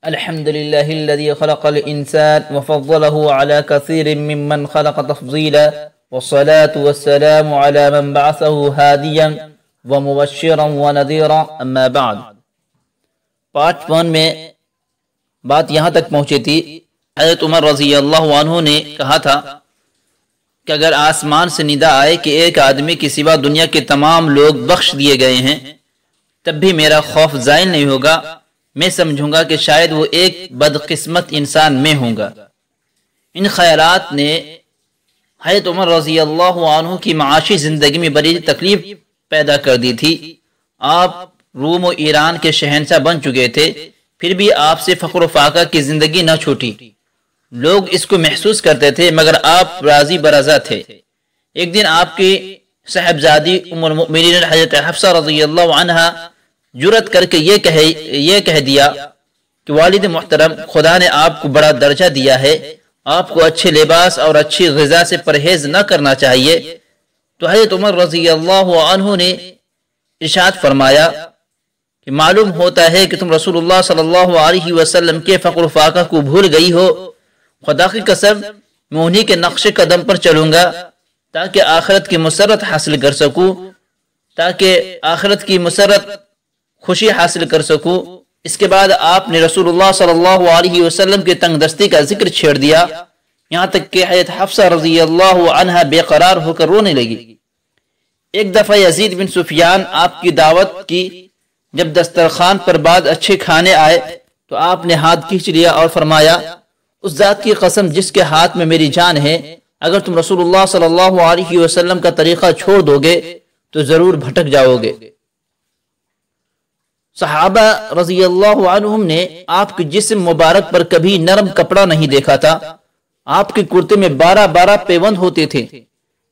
الحمد لله الذي خلق الإنسان وفضله على كثير ممن خلق تفضيلا، والصلاة والسلام على من بعثه هاديا ومبشرا ونذيرا، اما بعد۔ پارٹ 1 میں بات یہاں تک پہنچی تھی، حضرت عمر رضی اللہ عنہ نے کہا تھا کہ اگر آسمان سے ندا آئے کہ ایک آدمی کے سوا دنیا کے تمام لوگ بخش دیے گئے ہیں تب بھی میرا خوف زائل نہیں ہوگا، میں سمجھوں گا کہ شاید وہ ایک بدقسمت انسان میں ہوں گا۔ ان خیالات نے حضرت عمر رضی اللہ عنہ کی معاشی زندگی میں بڑی تکلیف پیدا کر دی تھی۔ آپ روم و ایران کے شہنشاہ بن چکے تھے، پھر بھی آپ سے فخر و فاقہ کی زندگی نہ چھوٹی۔ لوگ اس کو محسوس کرتے تھے مگر آپ راضی برضا تھے۔ ایک دن آپ کی صاحبزادی ام المؤمنین حضرت حفصہ رضی اللہ عنہا جرأت کر کے یہ کہہ دیا کہ والد محترم، خدا نے آپ کو بڑا درجہ دیا ہے، آپ کو اچھے لباس اور اچھی غذا سے پرہیز نہ کرنا چاہیے۔ تو حضرت عمر رضی اللہ عنہ نے ارشاد فرمایا کہ معلوم ہوتا ہے کہ تم رسول اللہ صلی اللہ علیہ وسلم کے فقر و فاقہ کو بھول گئی ہو۔ خدا کی قسم میں انہی کے نقش قدم پر چلوں گا تاکہ آخرت کی مسرت حاصل کر سکوں، خوشی حاصل کر سکوں۔ اس کے بعد آپ نے رسول اللہ صلی اللہ علیہ وسلم کی تنگ دستی کا ذکر چھیڑ دیا، یہاں تک کہ حضرت حفصہ رضی اللہ عنہا بے قرار ہو کر رونے لگی۔ ایک دفعہ یزید بن سفیان آپ کی دعوت کی، جب دسترخوان پر بعد اچھے کھانے آئے تو آپ نے ہاتھ کھینچ لیا اور فرمایا، اس ذات کی قسم جس کے ہاتھ میں میری جان ہے، اگر تم رسول اللہ صلی اللہ علیہ وسلم کا طریقہ چھوڑ دو گے تو ضرور بھٹک جاؤ گے۔ صحابہ رضی اللہ عنہم نے آپ کے جسم مبارک پر کبھی نرم کپڑا نہیں دیکھا تھا۔ آپ کے کرتے میں 12 پیوند ہوتے تھے،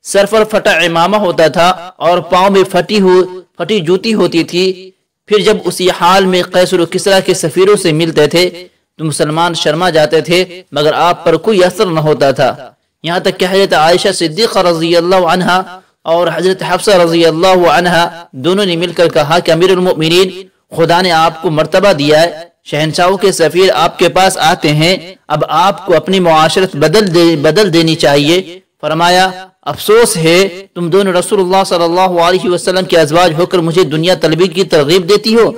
سر پر پھٹا امامہ ہوتا تھا اور پاؤں میں پھٹی جوتی ہوتی تھی۔ پھر جب اسی حال میں قیصر و کسریٰ کے سفیروں سے ملتے تھے تو مسلمان شرما جاتے تھے مگر آپ پر کوئی اثر نہ ہوتا تھا، یہاں تک کہ حضرت عائشہ صدیقہ رضی اللہ عنہا اور حضرت حفصہ رضی اللہ عنہا دونوں نے مل کر کہا کہ امیر المؤمنین، خدا نے آپ کو مرتبہ دیا ہے، شہنشاہوں کے سفیر آپ کے پاس آتے ہیں، اب آپ کو اپنی معاشرت بدل دینی چاہیے۔ فرمایا، افسوس ہے تم دونوں رسول اللہ صلی اللہ علیہ وسلم کے ازواج ہو کر مجھے دنیا طلبی کی ترغیب دیتی ہو۔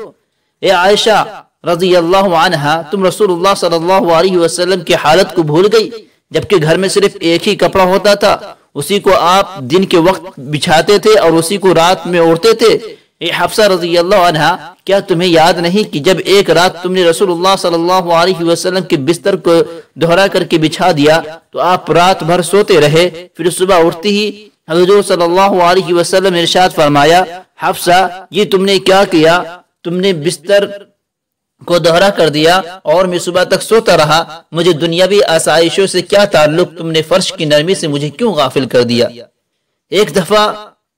اے عائشہ رضی اللہ عنہا، تم رسول اللہ صلی اللہ علیہ وسلم کی حالت کو بھول گئی، جبکہ گھر میں صرف ایک ہی کپڑا ہوتا تھا، اسی کو آپ دن کے وقت بچھاتے تھے اور اسی کو رات میں اوڑھتے تھے۔ اے حفصہ رضی اللہ عنہا، کیا تمہیں یاد نہیں کہ جب ایک رات تم نے رسول اللہ صلی اللہ علیہ وسلم کے بستر کو دہرا کر کے بچھا دیا تو آپ رات بھر سوتے رہے، پھر صبح اٹھتی ہی حضور صلی اللہ علیہ وسلم نے ارشاد فرمایا، حفصہ یہ تم نے کیا کیا؟ تم نے بستر کو دہرا کر دیا اور میں صبح تک سوتا رہا، مجھے دنیاوی آسائشوں سے کیا تعلق، تم نے فرش کی نرمی سے مجھے کیوں غافل کر دیا؟ ایک دفعہ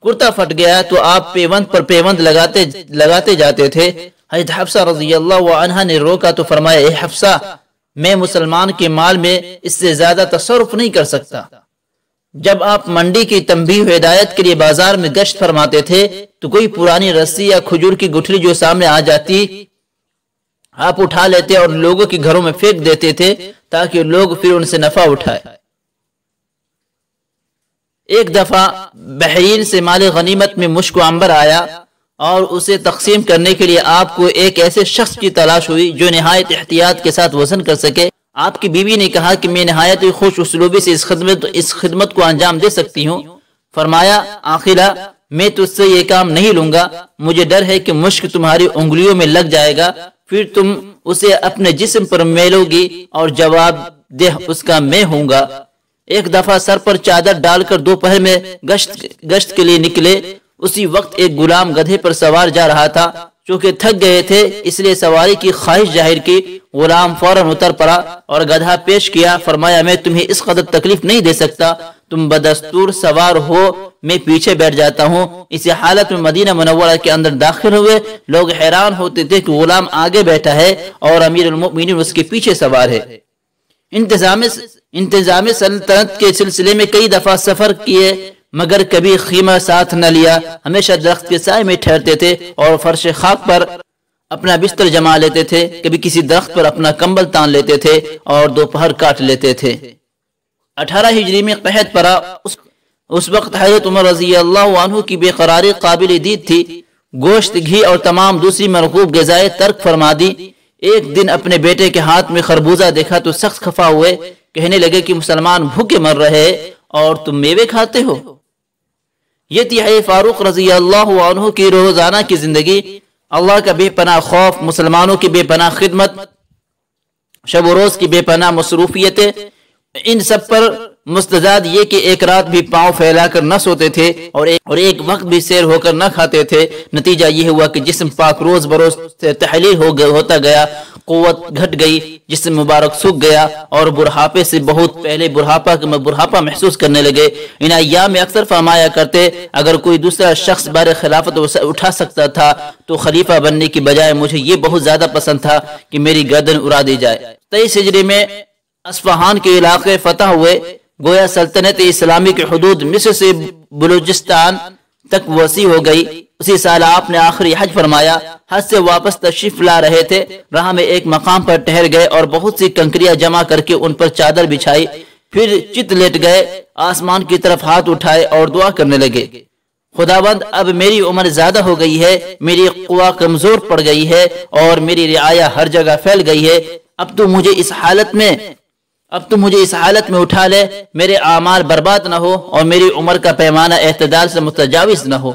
کرتا پھٹ گیا تو آپ پیوند پر پیوند لگاتے جاتے تھے۔ حضرت حفصہ رضی اللہ عنہ نے روکا تو فرمایا، اے حفصہ، میں مسلمان کے مال میں اس سے زیادہ تصرف نہیں کر سکتا۔ جب آپ منڈی کی تنبیہ و ہدایت کے لیے بازار میں گشت فرماتے تھے تو کوئی پرانی رسی یا کھجور کی گٹھلی جو سامنے آ جاتی آپ اٹھا لیتے اور لوگوں کے گھروں میں پھینک دیتے تھے تاکہ لوگ پھر ان سے نفع اٹھائے۔ ایک دفعہ بحرین سے مال غنیمت میں مشک و عنبر آیا اور اسے تقسیم کرنے کے لیے آپ کو ایک ایسے شخص کی تلاش ہوئی جو نہایت احتیاط کے ساتھ وزن کر سکے۔ آپ کی بیوی نے کہا کہ میں نہایت خوش اسلوبی سے اس خدمت کو انجام دے سکتی ہوں۔ فرمایا، عاقلہ، میں تجھ سے یہ کام نہیں لوں گا، مجھے ڈر ہے کہ مشک تمہاری انگلیوں میں لگ جائے گا، پھر تم اسے اپنے جسم پر میلو گی اور جواب دہ اس کا میں ہوں گا۔ ایک دفعہ سر پر چادر ڈال کر دوپہر میں گشت کے لیے نکلے، اسی وقت ایک غلام گدھے پر سوار جا رہا تھا، چونکہ تھک گئے تھے اس لیے سواری کی خواہش ظاہر کی۔ غلام فوراً اتر پڑا اور گدھا پیش کیا، فرمایا، میں تمہیں اس قدر تکلیف نہیں دے سکتا، تم بدستور سوار ہو، میں پیچھے بیٹھ جاتا ہوں۔ اسی حالت میں مدینہ منورہ کے اندر داخل ہوئے، لوگ حیران ہوتے تھے کہ غلام آگے بیٹھا ہے اور امیر المؤمنین اس کے پیچھے سوار ہے۔ انتظام سلطنت کے سلسلے میں کئی دفعہ سفر کیے مگر کبھی خیمہ ساتھ نہ لیا، ہمیشہ درخت کے سائے میں ٹھہرتے تھے اور فرش خاک پر اپنا بستر جما لیتے تھے، کبھی کسی درخت پر اپنا کمبل تان لیتے تھے اور دوپہر کاٹ لیتے تھے۔ 18 ہجری میں قحط پڑا۔ اس وقت حضرت عمر رضی اللہ عنہ کی بے قراری قابل دید تھی۔ گوشت، گھی اور تمام دوسری مرغوب غذائیں ترک فرما دی۔ ایک دن اپنے بیٹے کے ہاتھ میں خربوزہ دیکھا تو سخت خفا ہوئے، کہنے لگے کہ مسلمان بھوکے مر رہے اور تم میوے کھاتے ہو۔ یہ تھی فاروق رضی اللہ عنہ کی روزانہ کی زندگی۔ اللہ کا بے پناہ خوف، مسلمانوں کی بے پناہ خدمت، شب و روز کی بے پناہ مصروفیتیں، ان سب پر مستزاد یہ کہ ایک رات بھی پاؤں پھیلا کر نہ سوتے تھے اور ایک وقت بھی سیر ہو کر نہ کھاتے تھے۔ نتیجہ یہ ہوا کہ جسم پاک روز بروز تحلیل ہوتا گیا، قوت گھٹ گئی، جسم مبارک سوکھ گیا اور بڑھاپے سے بہت پہلے بڑھاپا محسوس کرنے لگے۔ ان ایام میں اکثر فرمایا کرتے، اگر کوئی دوسرا شخص بار خلافت اٹھا سکتا تھا تو خلیفہ بننے کی بجائے مجھے یہ بہت زیادہ پسند تھا کہ میری گردن اڑا دی جائے۔ 23 ہجری میں اصفہان کے علاقے فتح ہوئے، گویا سلطنت اسلامی کی حدود مصر سے بلوچستان تک وسیع ہو گئی۔ اسی سال آپ نے آخری حج فرمایا۔ حج سے واپس تشریف لا رہے تھے، راہ میں ایک مقام پر ٹھہر گئے اور بہت سی کنکریاں جمع کر کے ان پر چادر بچھائی، پھر چت لیٹ گئے، آسمان کی طرف ہاتھ اٹھائے اور دعا کرنے لگے، خداوند اب میری عمر زیادہ ہو گئی ہے، میری قوا کمزور پڑ گئی ہے اور میری رعایا ہر جگہ پھیل گئی ہے، اب تو مجھے اس حالت میں اٹھا لے، میرے اعمال برباد نہ ہو اور میری عمر کا پیمانہ اعتدال سے متجاوز نہ ہو۔